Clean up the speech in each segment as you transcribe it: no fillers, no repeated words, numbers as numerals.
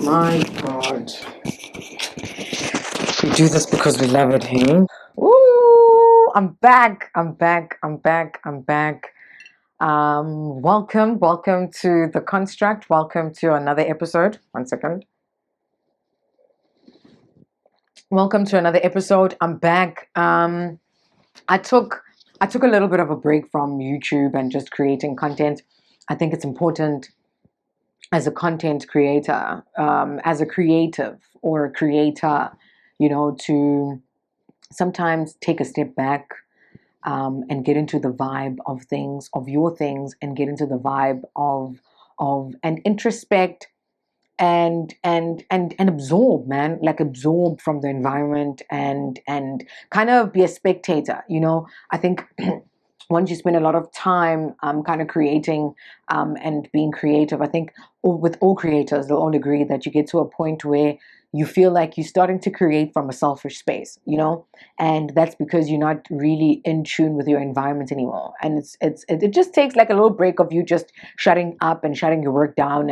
My God. We do this because we love it, hey? Ooh, I'm back. Welcome to The Construct. Welcome to another episode. One second. Welcome to another episode. I'm back. I took a little bit of a break from YouTube and just creating content. I think it's important as a content creator, as a creative or a creator, to sometimes take a step back, and get into the vibe of things, of your things, and get into the vibe of and introspect and absorb, man, like absorb from the environment and kind of be a spectator. I think once you spend a lot of time kind of creating and being creative, I think with all creators, they'll all agree that you get to a point where you feel like you're starting to create from a selfish space, and that's because you're not really in tune with your environment anymore. And it just takes like a little break of you just shutting up and shutting your work down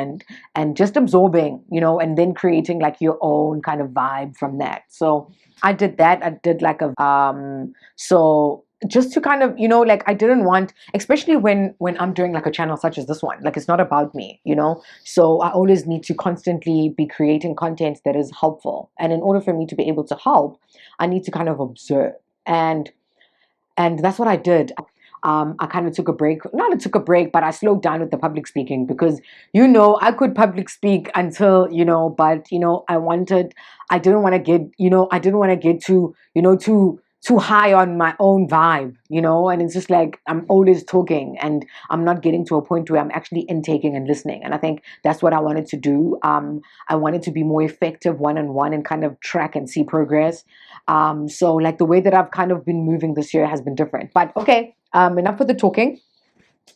and just absorbing, and then creating like your own kind of vibe from that. So I did that. I did like a so just to kind of, like, I didn't want, especially when I'm doing like a channel such as this one, like, it's not about me, so I always need to constantly be creating content that is helpful. And in order for me to be able to help, I need to kind of observe. And that's what I did. I kind of took a break. Not took a break, but I slowed down with the public speaking because, I could public speak until, but, I didn't want to get, I didn't want to get too high on my own vibe, and it's just like I'm always talking and I'm not getting to a point where I'm actually intaking and listening. And I think that's what I wanted to do. I wanted to be more effective one-on-one and kind of track and see progress. So like the way that I've kind of been moving this year has been different. But okay, enough with the talking.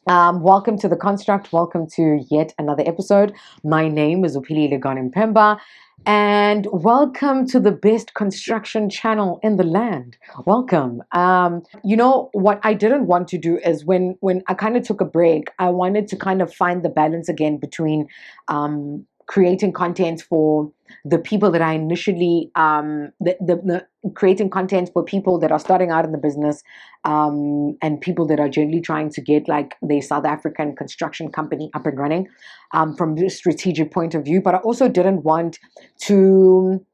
Welcome to The Construct. Welcome to yet another episode. My name is Upili Legon Pemba, and welcome to the best construction channel in the land. Welcome. What I didn't want to do is when I kind of took a break, I wanted to kind of find the balance again between creating content for the people that I initially the creating content for people that are starting out in the business, and people that are generally trying to get like the South African construction company up and running, from a strategic point of view. But I also didn't want to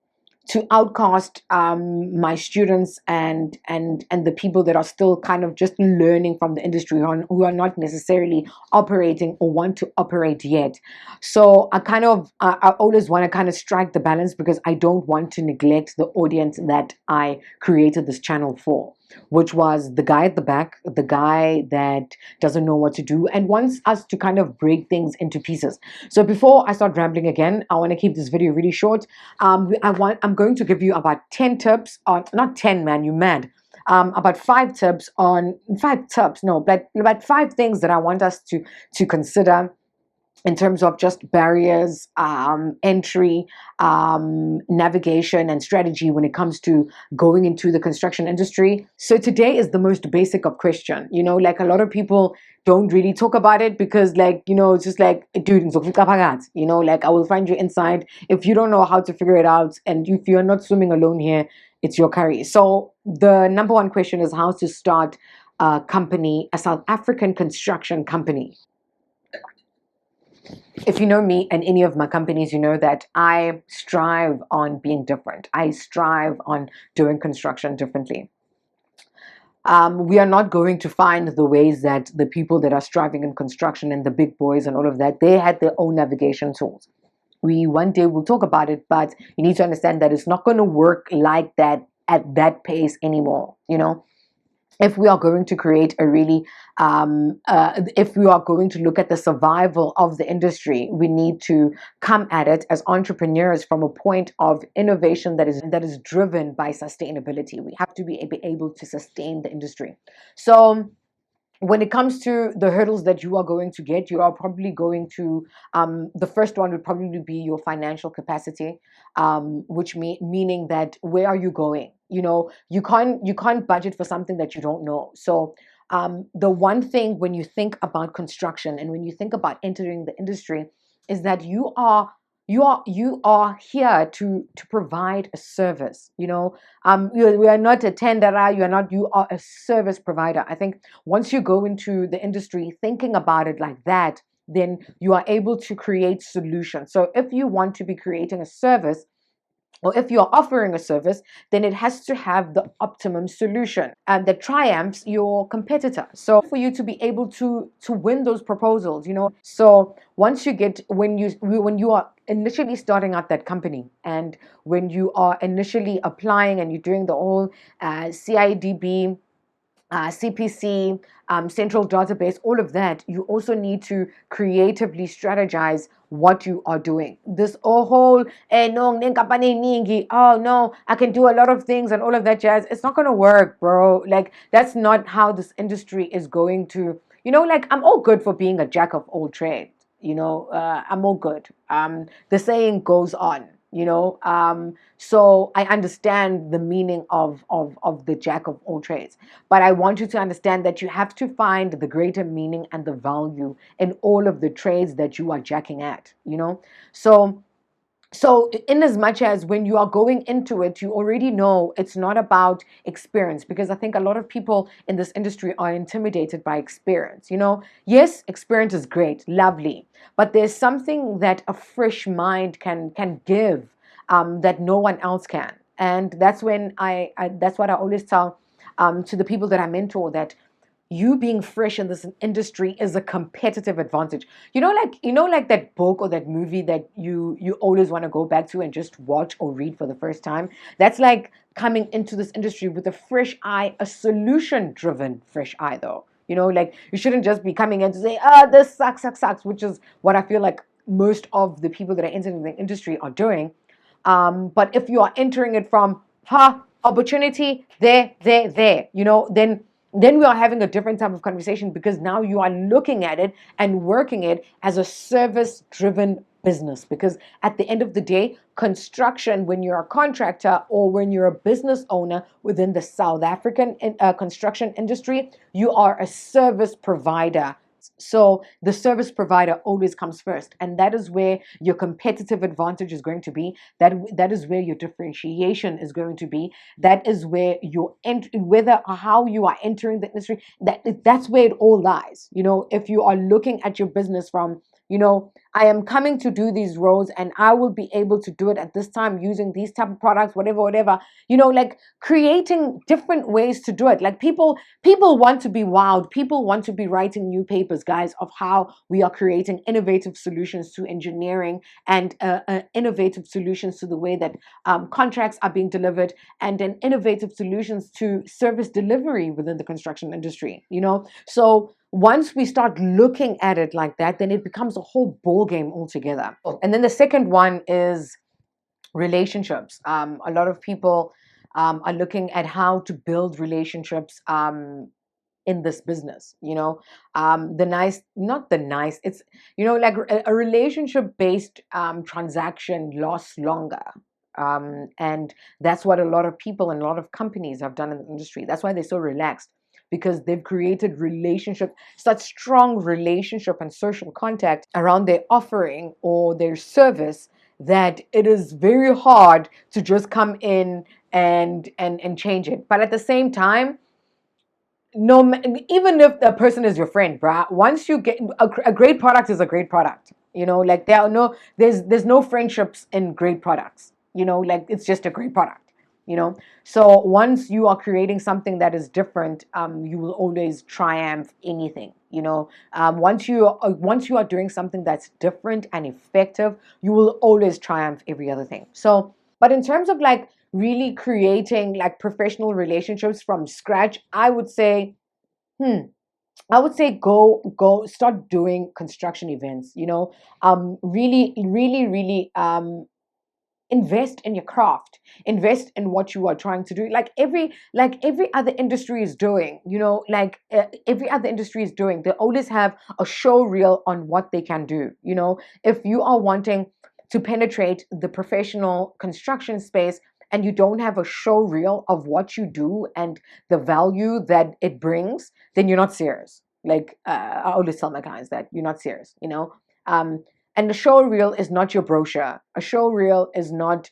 outcast my students and the people that are still kind of just learning from the industry, who are not necessarily operating or want to operate yet. So I always want to kind of strike the balance, because I don't want to neglect the audience that I created this channel for, which was the guy at the back, the guy that doesn't know what to do and wants us to kind of break things into pieces. So before I start rambling again, I want to keep this video really short. I'm going to give you about 10 tips on, not 10, man, you mad. About 5 tips on, 5 tips, no, but about 5 things that I want us to consider in terms of just barriers, entry, navigation, and strategy when it comes to going into the construction industry. So today is the most basic of question. Like, a lot of people don't really talk about it because, like, it's just like, dude, like, I will find you inside. If you don't know how to figure it out, and if you're not swimming alone here, it's your curry. So the number one question is how to start a company, a South African construction company. If you know me and any of my companies, you know that I strive on being different. I strive on doing construction differently. We are not going to find the ways that the people that are striving in construction and the big boys and all of that, they had their own navigation tools. We one day will talk about it, but you need to understand that it's not going to work like that at that pace anymore. If we are going to create a really, if we are going to look at the survival of the industry, we need to come at it as entrepreneurs from a point of innovation that is driven by sustainability. We have to be able to sustain the industry. So when it comes to the hurdles that you are going to get, you are probably going to, the first one would probably be your financial capacity, which meaning that where are you going? You can't budget for something that you don't know. So the one thing when you think about construction and when you think about entering the industry is that you are you are here to provide a service. We are not a tenderer. You are a service provider. I think once you go into the industry thinking about it like that, then you are able to create solutions. So if you want to be creating a service, or if you're offering a service, then it has to have the optimum solution and that triumphs your competitor. So for you to be able to win those proposals, so once you get when you are initially starting out that company, and when you are initially applying and you're doing the whole CIDB, CPC, central database, all of that, you also need to creatively strategize what you are doing. This whole, no, oh no, I can do a lot of things and all of that jazz. It's not going to work, bro. Like, that's not how this industry is going to, like, I'm all good for being a jack of all trades. I'm all good. The saying goes on. So I understand the meaning of the jack of all trades, but I want you to understand that you have to find the greater meaning and the value in all of the trades that you are jacking at. So in as much as when you are going into it, you already know it's not about experience, because I think a lot of people in this industry are intimidated by experience. Yes, experience is great, lovely, but there's something that a fresh mind can give, that no one else can. And that's when that's what I always tell, to the people that I mentor, that you being fresh in this industry is a competitive advantage. Like that book or that movie that you always want to go back to and just watch or read for the first time. That's like coming into this industry with a fresh eye, a solution driven fresh eye, though. Like, you shouldn't just be coming in to say, this sucks, which is what I feel like most of the people that are entering the industry are doing. But if you are entering it from, opportunity there, then we are having a different type of conversation, because now you are looking at it and working it as a service driven business. Because at the end of the day, construction, when you're a contractor or when you're a business owner within the South African construction industry, you are a service provider. So the service provider always comes first, and that is where your competitive advantage is going to be. That is where your differentiation is going to be. That is where whether or how you are entering the industry. That's where it all lies. If you are looking at your business from, I am coming to do these roles, and I will be able to do it at this time using these type of products, whatever. Like creating different ways to do it. Like, people want to be wowed. People want to be writing new papers, guys, of how we are creating innovative solutions to engineering, and innovative solutions to the way that contracts are being delivered, and then innovative solutions to service delivery within the construction industry. So once we start looking at it like that, then it becomes a whole ball game altogether. And then the second one is relationships. A lot of people are looking at how to build relationships in this business. The nice, not the nice, it's, like a relationship based transaction lasts longer. And that's what a lot of people and a lot of companies have done in the industry. That's why they're so relaxed, because they've created relationship, such strong relationship and social contact around their offering or their service, that it is very hard to just come in and change it. But at the same time, no, even if the person is your friend, bruh, once you get a great product is a great product. Like, there's no friendships in great products. Like, it's just a great product. So once you are creating something that is different, you will always triumph anything. Once you are doing something that's different and effective, you will always triumph every other thing. So, but in terms of like really creating like professional relationships from scratch, I would say, go start doing construction events. Really, really, really invest in your craft, invest in what you are trying to do, like every other industry is doing. Every other industry is doing, they always have a show reel on what they can do. If you are wanting to penetrate the professional construction space and you don't have a show reel of what you do and the value that it brings, then you're not serious. Like, I always tell my clients that you're not serious. And a show reel is not your brochure. A show reel is not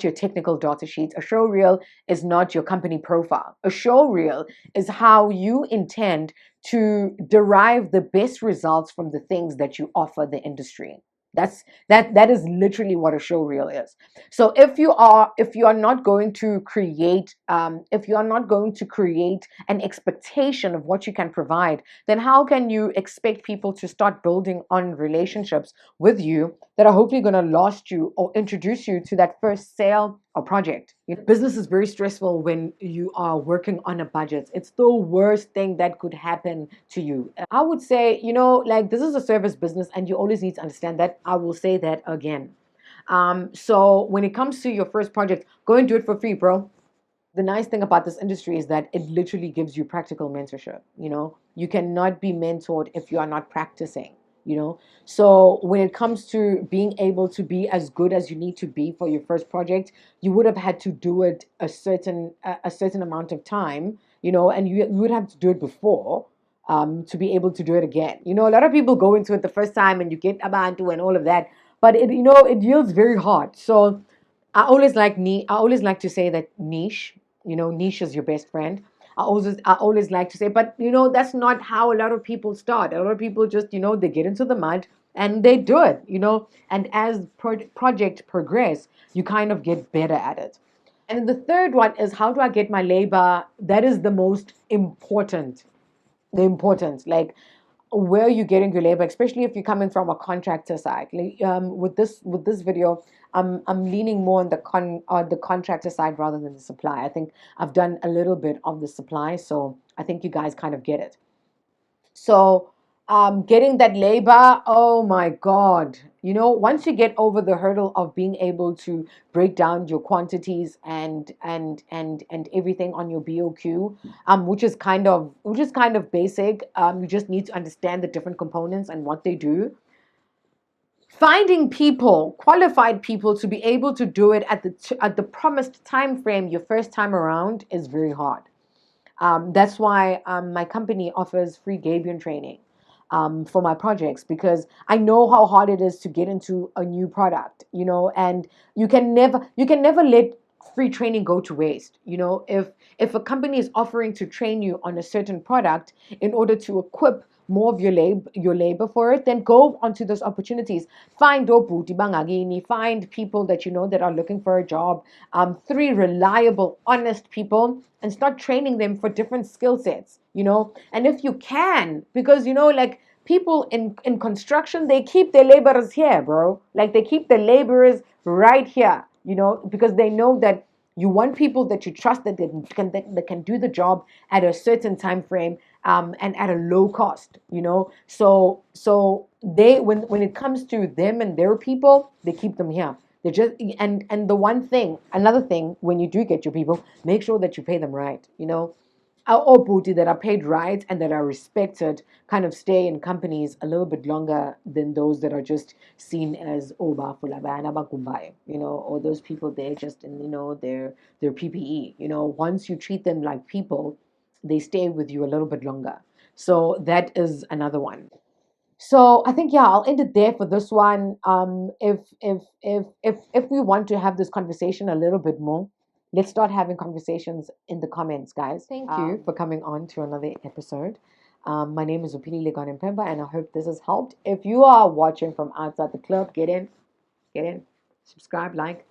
your technical data sheet. A show reel is not your company profile. A show reel is how you intend to derive the best results from the things that you offer the industry. That is literally what a show reel is. So if you are not going to create an expectation of what you can provide, then how can you expect people to start building on relationships with you that are hopefully going to last you or introduce you to that first sale or project? Business is very stressful when you are working on a budget. It's the worst thing that could happen to you. I would say, like, this is a service business and you always need to understand that. I will say that again. So when it comes to your first project, go and do it for free, bro. The nice thing about this industry is that it literally gives you practical mentorship. You cannot be mentored if you are not practicing. So when it comes to being able to be as good as you need to be for your first project, you would have had to do it a certain amount of time, and you would have to do it before, to be able to do it again. A lot of people go into it the first time and you get abantu and all of that, but it yields very hard. So I always like to say that niche is your best friend. I always like to say, but that's not how a lot of people start. A lot of people just they get into the mud and they do it. And as project progress, you kind of get better at it. And then the third one is, how do I get my labor? That is the most important. The importance, like, where are you getting your labor, especially if you're coming from a contractor side. Like, with this video, I'm leaning more on the contractor side rather than the supply. I think I've done a little bit of the supply, so I think you guys kind of get it. So, getting that labor, oh my God. Once you get over the hurdle of being able to break down your quantities and everything on your BOQ, which is kind of basic. You just need to understand the different components and what they do. Finding people, qualified people, to be able to do it at the promised time frame your first time around is very hard. That's why my company offers free Gabion training for my projects, because I know how hard it is to get into a new product, and you can never let free training go to waste. If a company is offering to train you on a certain product in order to equip more of your labor for it, then go onto those opportunities. Find Obuti Bangagini, find people that you know that are looking for a job, three reliable, honest people, and start training them for different skill sets. And if you can, because like, people in construction, they keep their laborers here, bro. Like, they keep the laborers right here, because they know that you want people that you trust, that can do the job at a certain time frame, and at a low cost. So they, when it comes to them and their people, they keep them here. They just, and another thing, when you do get your people, make sure that you pay them right. Our booty that are paid right and that are respected kind of stay in companies a little bit longer than those that are just seen as oba fulabana bakumbai, or those people, they're just in, their PPE. Once you treat them like people, they stay with you a little bit longer. So that is another one. So I think, yeah, I'll end it there for this one. If we want to have this conversation a little bit more, let's start having conversations in the comments, guys. Thank you for coming on to another episode. My name is Upini Legon Pemba, and I hope this has helped. If you are watching from outside the club, get in, subscribe, like.